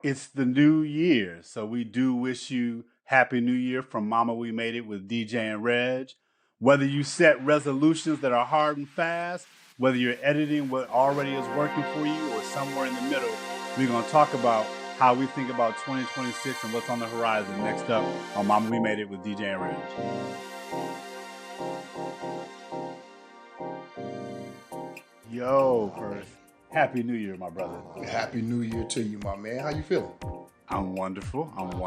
It's the new year, so we do wish you Happy New Year from Mama We Made It with DJ and Reg. Whether you set resolutions that are hard and fast, whether you're editing what already is working for you, or somewhere in the middle, we're going to talk about how we think about 2026 and what's on the horizon. Next up on Mama We Made It with DJ and Reg. Yo, first, Happy New Year, my brother. Happy New Year to you, my man. How you feeling? I'm wonderful. Good. I'm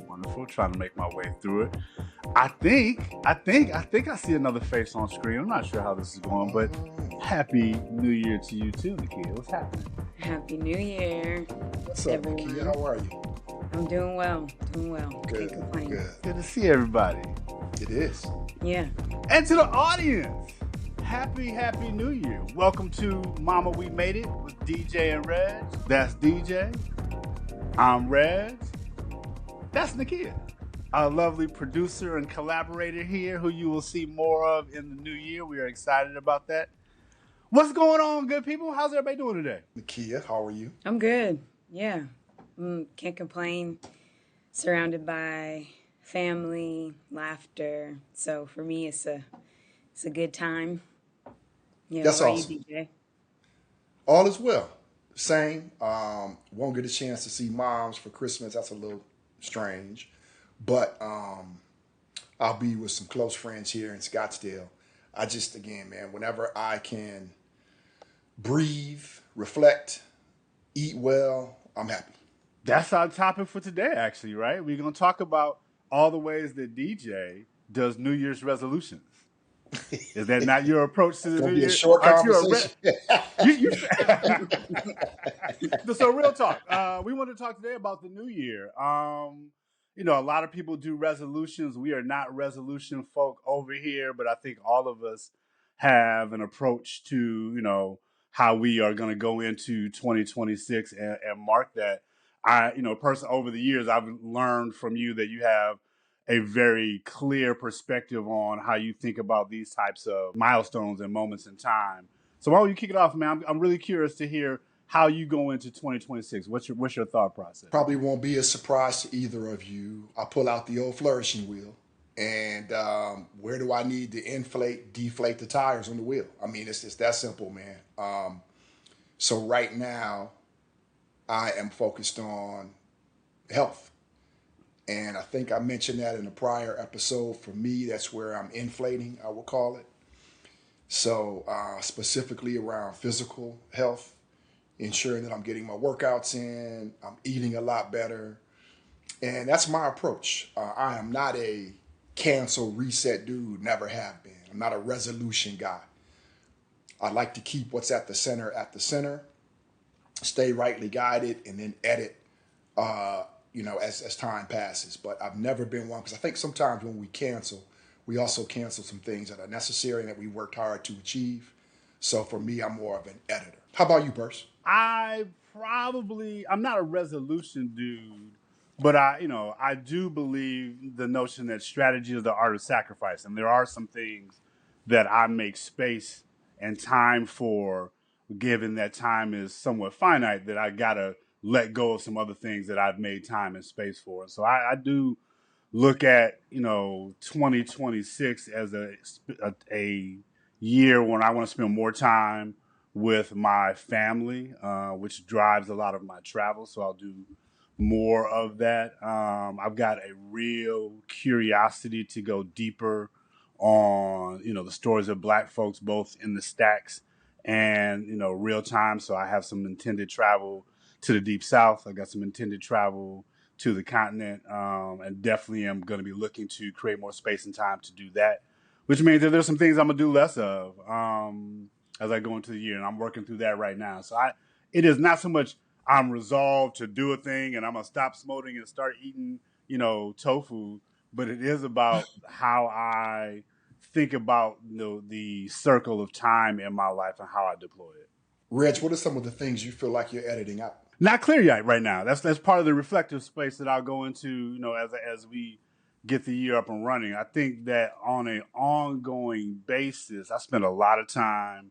wonderful. Trying to make my way through it. I think I see another face on screen. I'm not sure how this is going, but Happy New Year to you too, Nakeia. What's happening? Happy New Year. What's up, Nakeia? How are you? I'm doing well. Good. Can't complain. Good to see everybody. It is. Yeah. And to the audience, Happy New Year. Welcome to Mama We Made It with DJ and Reg. That's DJ. I'm Reg. That's Nakeia, our lovely producer and collaborator here, who you will see more of in the new year. We are excited about that. What's going on, good people? How's everybody doing today? Nakeia, how are you? I'm good. Yeah. Can't complain. Surrounded by family, laughter. So for me, it's a good time. Yeah. That's how are awesome. you, DJ? All is well. Same. Won't get a chance to see moms for Christmas. That's a little strange. But I'll be with some close friends here in Scottsdale. I just, again, man, whenever I can breathe, reflect, eat well, I'm happy. That's our topic for today, actually, right? We're going to talk about all the ways that DJ does New Year's resolutions. Is that not your approach to the New Gonna be a Year? short Aren't you conversation. you So real talk. We want to talk today about the new year. A lot of people do resolutions. We are not resolution folk over here, but I think all of us have an approach to, how we are going to go into 2026 and mark that. Person over the years, I've learned from you that you have a very clear perspective on how you think about these types of milestones and moments in time. So why don't you kick it off, man? I'm really curious to hear how you go into 2026. What's your thought process? Probably won't be a surprise to either of you. I pull out the old flourishing wheel, and where do I need to inflate, deflate the tires on the wheel? I mean, it's just that simple, man. So right now, I am focused on health. And I think I mentioned that in a prior episode. For me, that's where I'm inflating, I will call it. So specifically around physical health, ensuring that I'm getting my workouts in, I'm eating a lot better. And that's my approach. I am not a cancel, reset dude, never have been. I'm not a resolution guy. I like to keep what's at the center, stay rightly guided, and then edit, as time passes. But I've never been one, because I think sometimes when we cancel, we also cancel some things that are necessary and that we worked hard to achieve. So for me, I'm more of an editor. How about you, Burst? I'm not a resolution dude, but I do believe the notion that strategy is the art of sacrifice. And there are some things that I make space and time for, given that time is somewhat finite, that I gotta let go of some other things that I've made time and space for. So I do look at 2026 as a year when I want to spend more time with my family, which drives a lot of my travel. So I'll do more of that. I've got a real curiosity to go deeper on the stories of Black folks, both in the stacks and real time. So I have some intended travel to the Deep South. I got some intended travel to the continent, and definitely am going to be looking to create more space and time to do that, which means that there's some things I'm going to do less of as I go into the year, and I'm working through that right now. So it is not so much I'm resolved to do a thing and I'm going to stop smoking and start eating, tofu, but it is about how I think about the circle of time in my life and how I deploy it. Reg, what are some of the things you feel like you're editing out? Not clear yet right now. That's part of the reflective space that I'll go into, as we get the year up and running. I think that on an ongoing basis, I spend a lot of time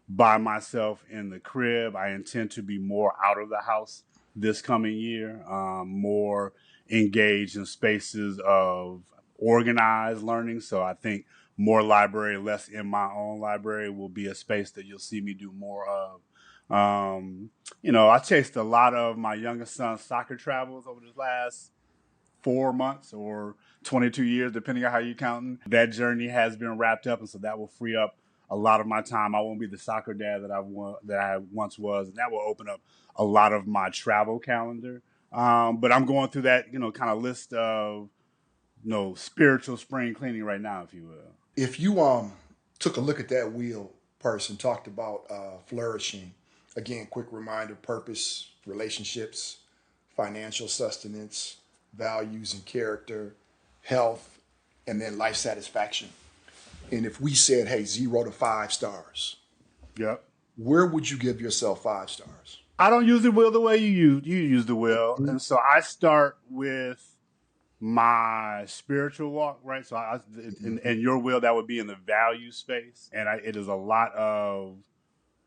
by myself in the crib. I intend to be more out of the house this coming year. More engaged in spaces of organized learning. So I think more library, less in my own library will be a space that you'll see me do more of. I chased a lot of my youngest son's soccer travels over this last 4 months or 22 years, depending on how you're counting. That journey has been wrapped up, and so that will free up a lot of my time. I won't be the soccer dad that I once was, and that will open up a lot of my travel calendar. But I'm going through that, kind of list of, spiritual spring cleaning right now, if you will. If you took a look at that wheel, person talked about flourishing. Again, quick reminder: purpose, relationships, financial sustenance, values and character, health, and then life satisfaction. And if we said, hey, 0 to 5 stars, Yep. where would you give yourself 5 stars? I don't use the wheel the way you use the wheel, and so I start with my spiritual walk, right? So in your wheel, that would be in the value space, and it is a lot of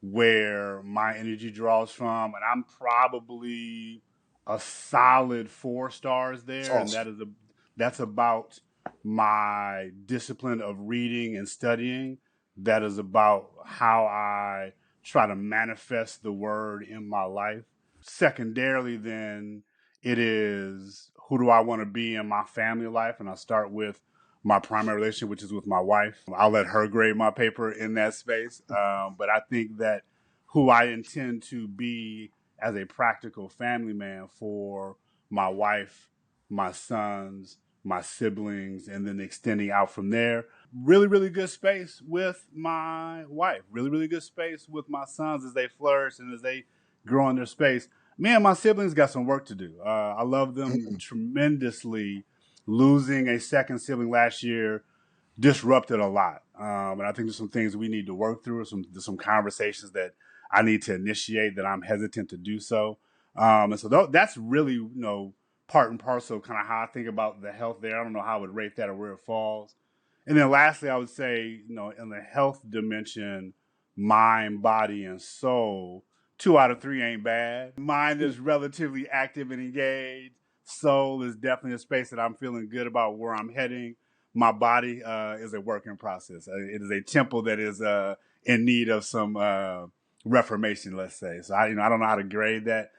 where my energy draws from, and I'm probably a solid 4 stars It's there, and awesome. that's about my discipline of reading and studying. That is about how I try to manifest the word in my life. Secondarily, then it is who do I want to be in my family life, and I start with my primary relationship, which is with my wife. I'll let her grade my paper in that space. But I think that who I intend to be as a practical family man for my wife, my sons, my siblings, and then extending out from there. Really, really good space with my wife. Really, really good space with my sons as they flourish and as they grow in their space. Me and my siblings got some work to do. I love them tremendously. Losing a second sibling last year disrupted a lot. And I think there's some things we need to work through, there's some conversations that I need to initiate that I'm hesitant to do so. And so that's really, part and parcel of kind of how I think about the health there. I don't know how I would rate that or where it falls. And then lastly, I would say, in the health dimension, mind, body, and soul, 2 out of 3 ain't bad. Mind is relatively active and engaged. Soul is definitely a space that I'm feeling good about where I'm heading. My body is a work in process. It is a temple that is in need of some reformation, let's say. So I don't know how to grade that.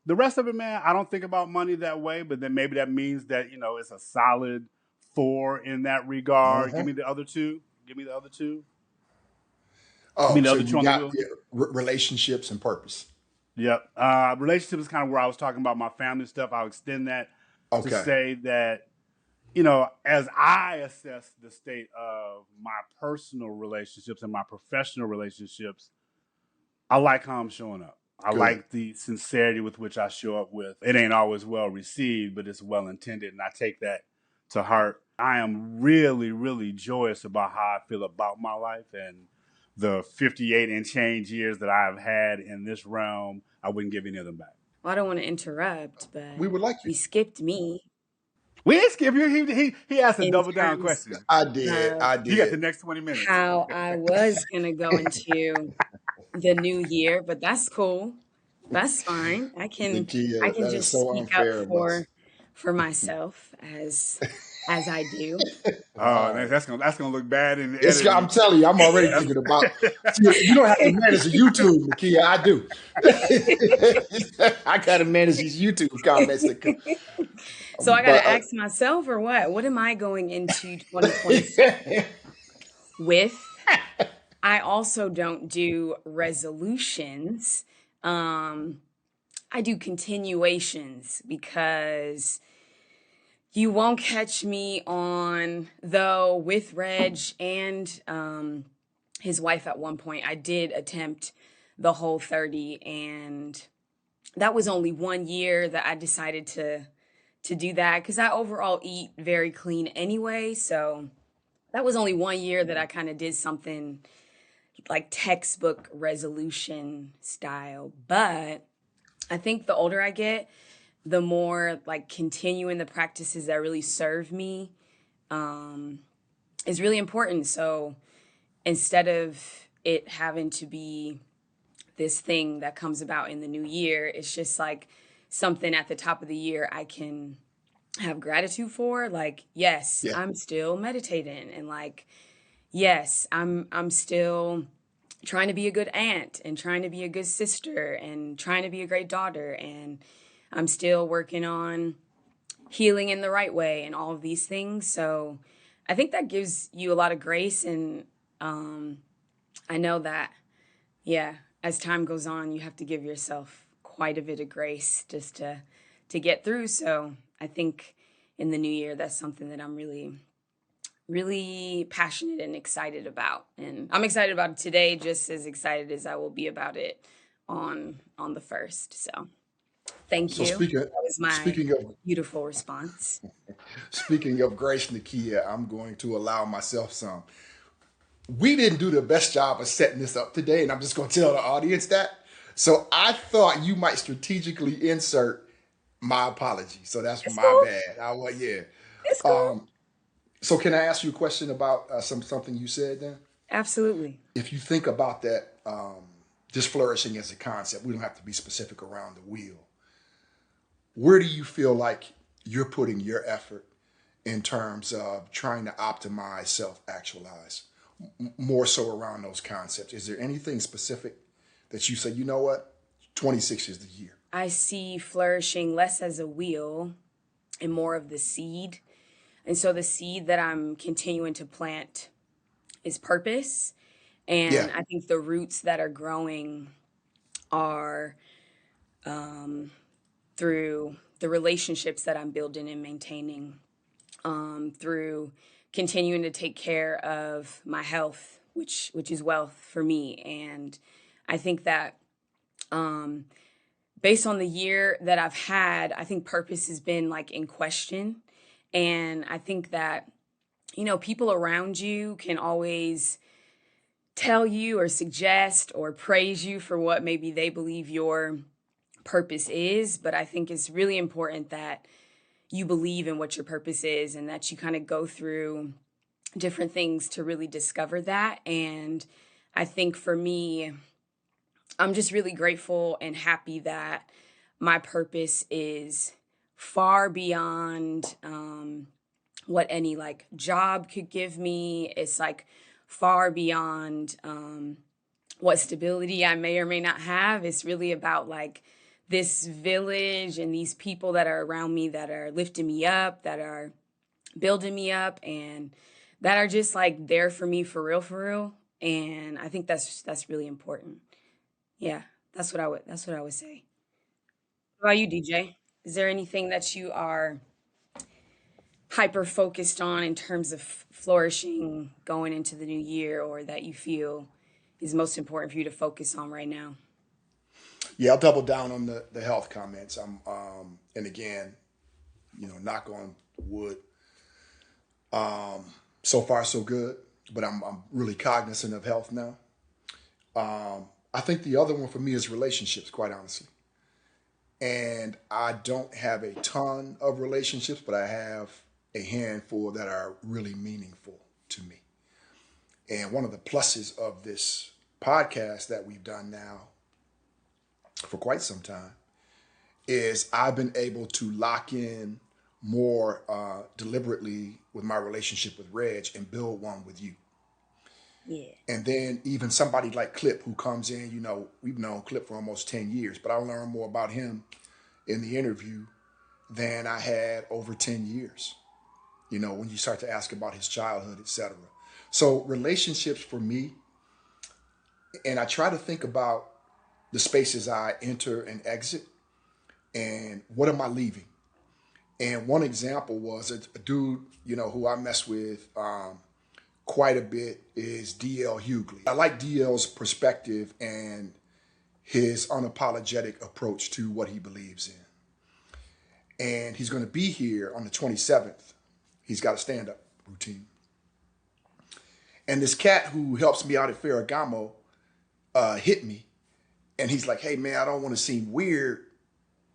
The rest of it, man, I don't think about money that way. But then maybe that means that it's a solid 4 in that regard. Uh-huh. Give me the other two. Give me the other two. Give me Oh, the so other two you on the got wheel. relationships and purpose. Yep. Relationship is kind of where I was talking about my family stuff. I'll extend that to Okay, say that as I assess the state of my personal relationships and my professional relationships, I like how I'm showing up. I good. like the sincerity with which I show up with. It ain't always well received, but it's well intended, and I take that to heart. I am really, really joyous about how I feel about my life and the 58 and change years that I have had in this realm. I wouldn't give any of them back. Well, I don't want to interrupt, We but would like you. you skipped me We ain't skip you. He asked a in double down terms question. I did. of I You got the did. next 20 minutes. how I was going to go into the new year, but that's cool. That's fine. I Nakeia, can that is just so speak up unfair, but for myself as I do. Oh, wow. that's gonna look bad in the It's, I'm editing. telling you, I'm already thinking about. See, you don't have to manage the YouTube, Nakeia. I do. I got to manage these YouTube comments that come. So I got But to ask myself or what? What am I going into 2026 with? I also don't do resolutions. Um, I do continuations because you won't catch me on, though, with Reg and his wife at one point. I did attempt the whole 30, and that was only 1 year that I decided to do that because I overall eat very clean anyway. So that was only 1 year that I kind of did something like textbook resolution style. But I think the older I get, the more like continuing the practices that really serve me is really important. So instead of it having to be this thing that comes about in the new year. It's just like something at the top of the year I can have gratitude for. Like, yes, Yeah. I'm still meditating, and like, yes, I'm still trying to be a good aunt and trying to be a good sister and trying to be a great daughter, and I'm still working on healing in the right way and all of these things. So I think that gives you a lot of grace. And I know that, yeah, as time goes on, you have to give yourself quite a bit of grace just to get through. So I think in the new year, that's something that I'm really, really passionate and excited about. And I'm excited about it today, just as excited as I will be about it on the first. So thank So you. speaking That was my speaking of beautiful response. speaking of grace, Nakeia, I'm going to allow myself some. We didn't do the best job of setting this up today, and I'm just going to tell the audience that. So I thought you might strategically insert my apology. So that's It's my cool. bad. Yeah. It's cool. So can I ask you a question about something you said then? Absolutely. If you think about that, just flourishing as a concept, we don't have to be specific around the wheel. Where do you feel like you're putting your effort in terms of trying to optimize, self-actualize, more so around those concepts? Is there anything specific that you say, you know what, 26 is the year? I see flourishing less as a wheel and more of the seed. And so the seed that I'm continuing to plant is purpose. Yeah, And I think the roots that are growing are through the relationships that I'm building and maintaining, through continuing to take care of my health, which is wealth for me. And I think that based on the year that I've had, I think purpose has been like in question. And I think that, people around you can always tell you or suggest or praise you for what maybe they believe your purpose is. But I think it's really important that you believe in what your purpose is and that you kind of go through different things to really discover that. And I think for me, I'm just really grateful and happy that my purpose is far beyond what any like job could give me. It's like far beyond what stability I may or may not have. It's really about like this village and these people that are around me that are lifting me up, that are building me up, and that are just like there for me for real, for real. And I think that's really important. Yeah, that's what I would say. What about you, DJ? Is there anything that you are hyper focused on in terms of flourishing going into the new year, or that you feel is most important for you to focus on right now? yeah, I'll double down on the health comments. And again, knock on wood. So far, so good, but I'm really cognizant of health now. I think the other one for me is relationships, quite honestly. And I don't have a ton of relationships, but I have a handful that are really meaningful to me. And one of the pluses of this podcast that we've done now for quite some time is I've been able to lock in more deliberately with my relationship with Reg and build one with you. Yeah. And then even somebody like Clip who comes in, we've known Clip for almost 10 years, but I learned more about him in the interview than I had over 10 years, when you start to ask about his childhood, etc. So relationships for me, and I try to think about the spaces I enter and exit and what am I leaving? And one example was a dude, who I mess with quite a bit is DL Hughley. I like DL's perspective and his unapologetic approach to what he believes in. And he's going to be here on the 27th. He's got a stand-up routine. And this cat who helps me out at Ferragamo hit me. And he's like, hey, man, I don't want to seem weird.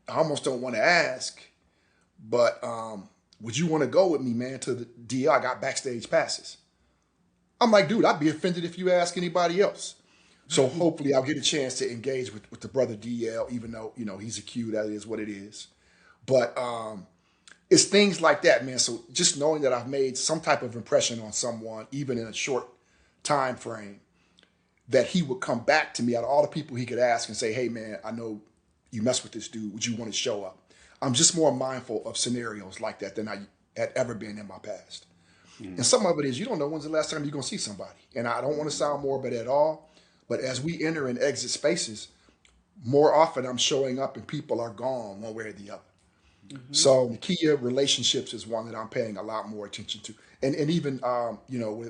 I almost don't want to ask. But would you want to go with me, man, to the DL? I got backstage passes. I'm like, dude, I'd be offended if you ask anybody else. So hopefully I'll get a chance to engage with the brother DL, even though, he's a Q, that is what it is. But it's things like that, man. So just knowing that I've made some type of impression on someone, even in a short time frame, that he would come back to me out of all the people he could ask and say, hey, man, I know you mess with this dude. Would you want to show up? I'm just more mindful of scenarios like that than I had ever been in my past. And some of it is you don't know when's the last time you're going to see somebody. And I don't want to sound morbid at all, but as we enter and exit spaces, more often I'm showing up and people are gone one way or the other. So Nakeia, relationships is one that I'm paying a lot more attention to. And even,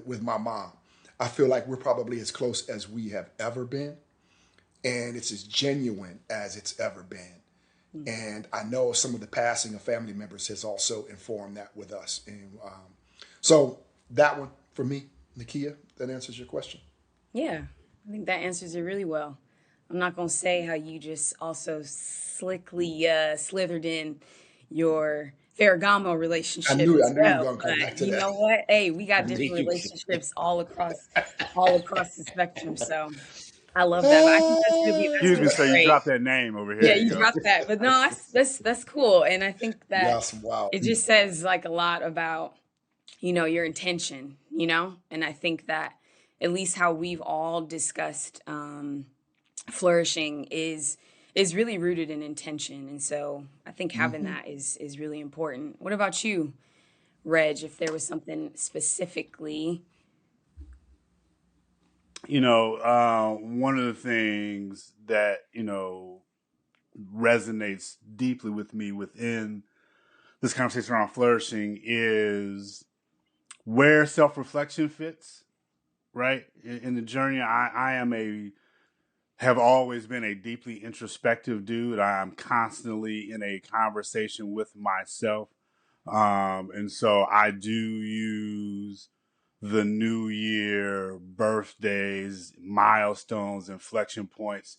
with my mom, I feel like we're probably as close as we have ever been. And it's as genuine as it's ever been. And I know some of the passing of family members has also informed that with us. And so that one for me, Nakeia, that answers your question. Yeah, I think that answers it really well. I'm not going to say how you just also slickly slithered in your Ferragamo I relationship knew I as knew you were well. gonna come back But to you that. know what? Hey, we got I knew different you. relationships all across the spectrum. So I love that. But I think Excuse me, that's sir. You great. dropped that name over here. Yeah, You you go. dropped that. But no, that's cool. And I think that Yes, wow. it just says like a lot about, your intention, And I think that at least how we've all discussed flourishing is really rooted in intention. And so I think having that is really important. What about you, Reg, if there was something specifically? One of the things that, resonates deeply with me within this conversation around flourishing is where self-reflection fits, right? In the journey, have always been a deeply introspective dude. I'm constantly in a conversation with myself. And so I do use the new year, birthdays, milestones, inflection points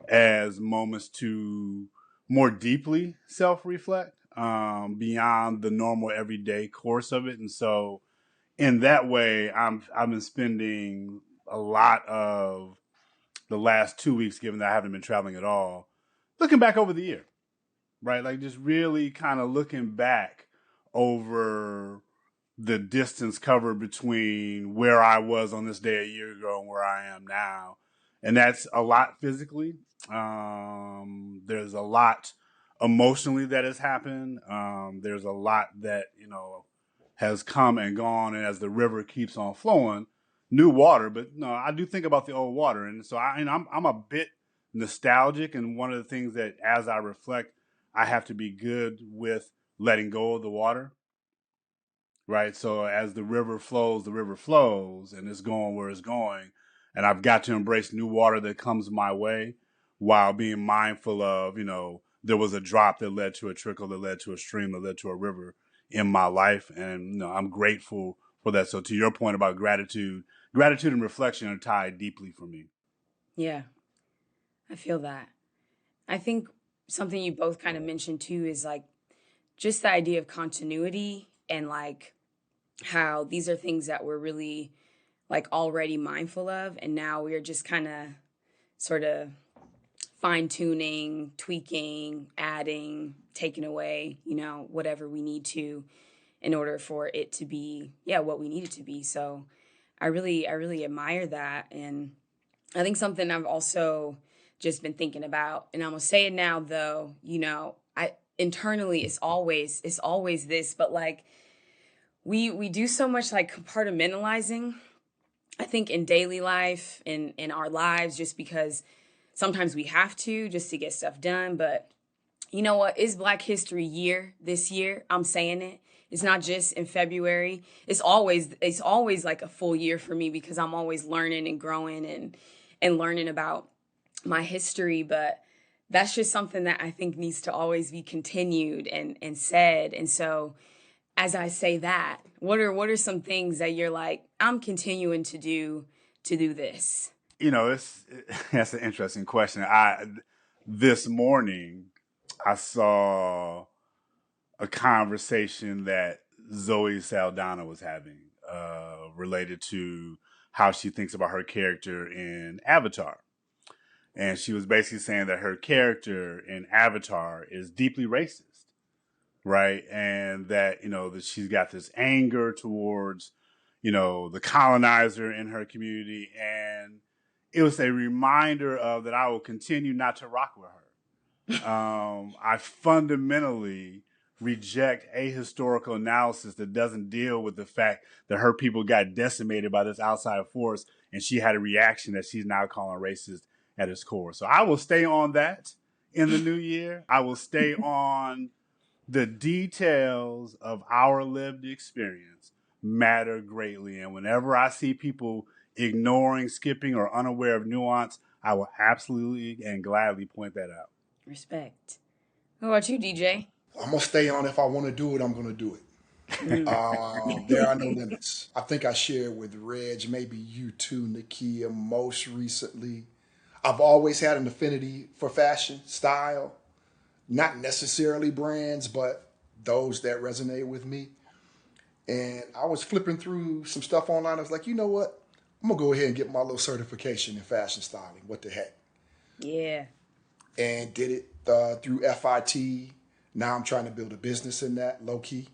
as moments to more deeply self reflect beyond the normal everyday course of it. And so, in that way, I've been spending a lot of the last 2 weeks, given that I haven't been traveling at all, looking back over the year, right? Like just really kind of looking back over the distance covered between where I was on this day a year ago and where I am now. And that's a lot physically. There's a lot emotionally that has happened. There's a lot that, has come and gone. And as the river keeps on flowing, new water. But no, I do think about the old water. And so I'm a bit nostalgic. And one of the things that as I reflect, I have to be good with letting go of the water, right? So as the river flows and it's going where it's going. And I've got to embrace new water that comes my way while being mindful of, there was a drop that led to a trickle, that led to a stream, that led to a river in my life. And, I'm grateful for that. So to your point about gratitude and reflection are tied deeply for me. Yeah, I feel that. I think something you both kind of mentioned too is like just the idea of continuity and like how these are things that we're really like already mindful of. And now we're just kind of sort of fine tuning, tweaking, adding, taking away, whatever we need to in order for it to be, what we need it to be. So I really admire that. And I think something I've also just been thinking about, and I'm gonna say it now though, I internally it's always this, but like we do so much like compartmentalizing, I think in daily life, in our lives, just because sometimes we have to just to get stuff done. But you know what? It's Black History Year this year. I'm saying it. It's not just in February. It's always like a full year for me because I'm always learning and growing and learning about my history. But that's just something that I think needs to always be continued and said. And so as I say that, what are some things that you're like, I'm continuing to do this? That's an interesting question. This morning I saw a conversation that Zoe Saldana was having related to how she thinks about her character in Avatar. And she was basically saying that her character in Avatar is deeply racist, right? And that, that she's got this anger towards, the colonizer in her community. And it was a reminder of that I will continue not to rock with her. I fundamentally reject ahistorical analysis that doesn't deal with the fact that her people got decimated by this outside force, and she had a reaction that she's now calling racist at its core. So I will stay on that in the new year. I will stay on the details of our lived experience matter greatly. And whenever I see people ignoring, skipping, or unaware of nuance, I will absolutely and gladly point that out. Respect. What about you, DJ? I'm gonna stay on. If I want to do it, I'm gonna do it. There are no limits. I think I shared with Reg, maybe you too, Nakeia, most recently. I've always had an affinity for fashion, style, not necessarily brands, but those that resonate with me. And I was flipping through some stuff online. I was like, you know what? I'm gonna go ahead and get my little certification in fashion styling. What the heck? Yeah. And did it through FIT. Now I'm trying to build a business in that, low key.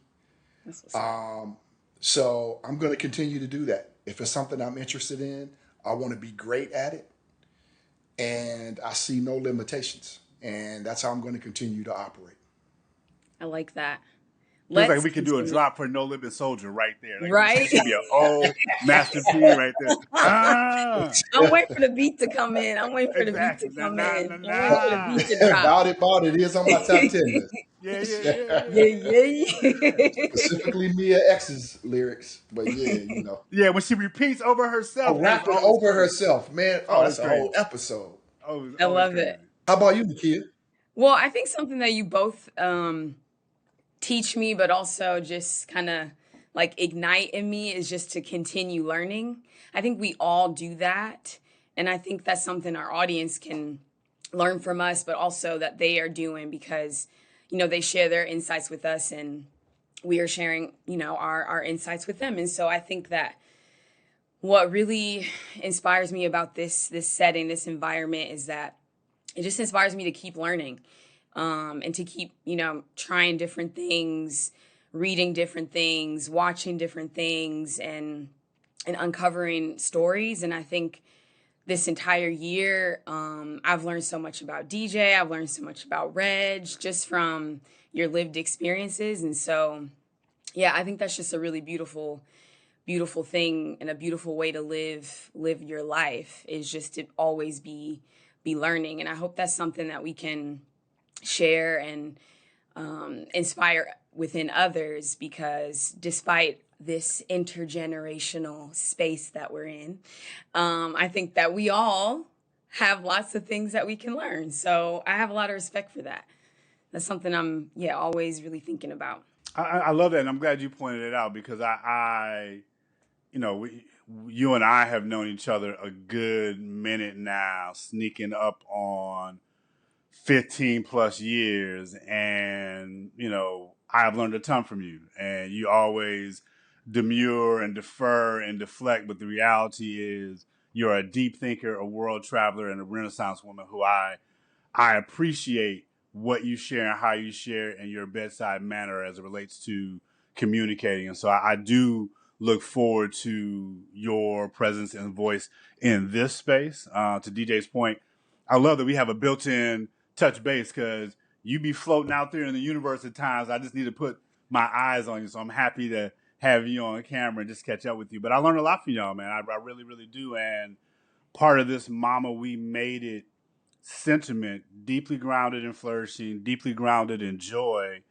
That's what's up. So I'm going to continue to do that. If it's something I'm interested in, I want to be great at it. And I see no limitations. And that's how I'm going to continue to operate. I like that. Feels like we could do a drop for No Limit Soldier right there. Like, right? It should be an old Master P right there. I'm waiting for the beat to come in. I'm waiting for the beat to Exactly. come Nah, in. nah, I'm nah, waiting for the nah. beat to drop. About it is on my top 10 list. Yeah. Specifically Mia X's lyrics. But yeah. Yeah, when she repeats over herself. Rapping over herself, man. Oh, that's a whole episode. I love it. How about you, Nakeia? Well, I think something that you both teach me, but also just kind of like ignite in me is just to continue learning. I think we all do that. And I think that's something our audience can learn from us, but also that they are doing because, they share their insights with us and we are sharing, our insights with them. And so I think that what really inspires me about this setting, this environment is that it just inspires me to keep learning. And to keep, trying different things, reading different things, watching different things, and uncovering stories. And I think this entire year, I've learned so much about DJ. I've learned so much about Reg, just from your lived experiences. And so, yeah, I think that's just a really beautiful thing and a beautiful way to live your life, is just to always be learning. And I hope that's something that we can share and inspire within others, because despite this intergenerational space that we're in, I think that we all have lots of things that we can learn. So I have a lot of respect for that. That's something I'm always really thinking about. I love that, and I'm glad you pointed it out, because you and I have known each other a good minute now, sneaking up on 15 plus years, and I've learned a ton from you, and you always demur and defer and deflect, but the reality is you're a deep thinker, a world traveler, and a Renaissance woman who I appreciate what you share and how you share, and your bedside manner as it relates to communicating. And so I do look forward to your presence and voice in this space. To DJ's point, I love that we have a built-in touch base, because you be floating out there in the universe at times. I just need to put my eyes on you. So I'm happy to have you on camera and just catch up with you. But I learned a lot from y'all, man. I really, really do. And part of this Mama We Made It sentiment, deeply grounded in flourishing, deeply grounded in joy.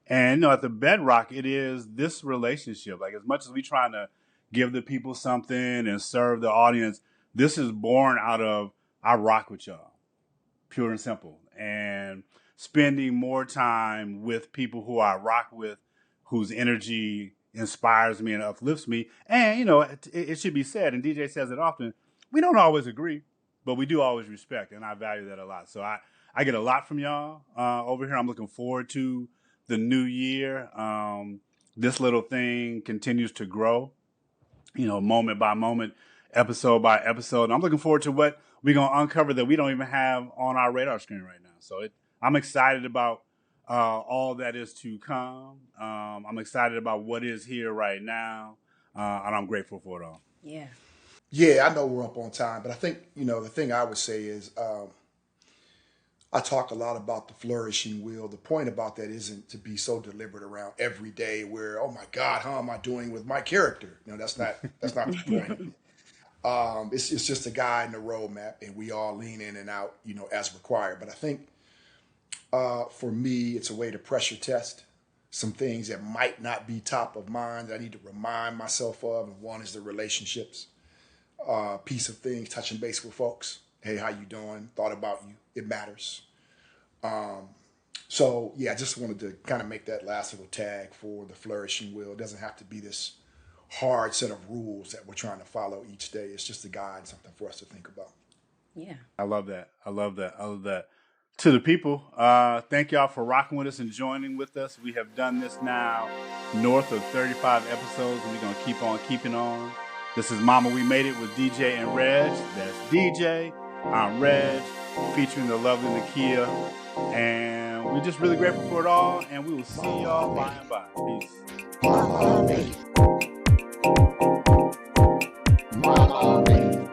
And at the bedrock, it is this relationship. Like, as much as we trying to give the people something and serve the audience, this is born out of I rock with y'all, pure and simple. And spending more time with people who I rock with, whose energy inspires me and uplifts me. And, it should be said, and DJ says it often, we don't always agree, but we do always respect, and I value that a lot. So I get a lot from y'all over here. I'm looking forward to the new year. This little thing continues to grow, moment by moment, episode by episode. And I'm looking forward to what we're going to uncover that we don't even have on our radar screen right now. So I'm excited about all that is to come. I'm excited about what is here right now, and I'm grateful for it all. Yeah. Yeah, I know we're up on time, but I think, the thing I would say is I talk a lot about the flourishing wheel. The point about that isn't to be so deliberate around every day where, oh my God, how am I doing with my character? That's not the point. It's just a guide and a roadmap, and we all lean in and out, as required. But I think for me, it's a way to pressure test some things that might not be top of mind that I need to remind myself of. And one is the relationships piece of things, touching base with folks. Hey, how you doing? Thought about you. It matters. So yeah, I just wanted to kind of make that last little tag for the flourishing wheel. It doesn't have to be this hard set of rules that we're trying to follow each day. It's just a guide, something for us to think about. Yeah. I love that. I love that. To the people, thank y'all for rocking with us and joining with us. We have done this now north of 35 episodes, and we're going to keep on keeping on. This is Mama We Made It with DJ and Reg. That's DJ. I'm Reg, featuring the lovely Nakeia. And we're just really grateful for it all. And we will see y'all by and by. Peace. Mama made it. Mama made it.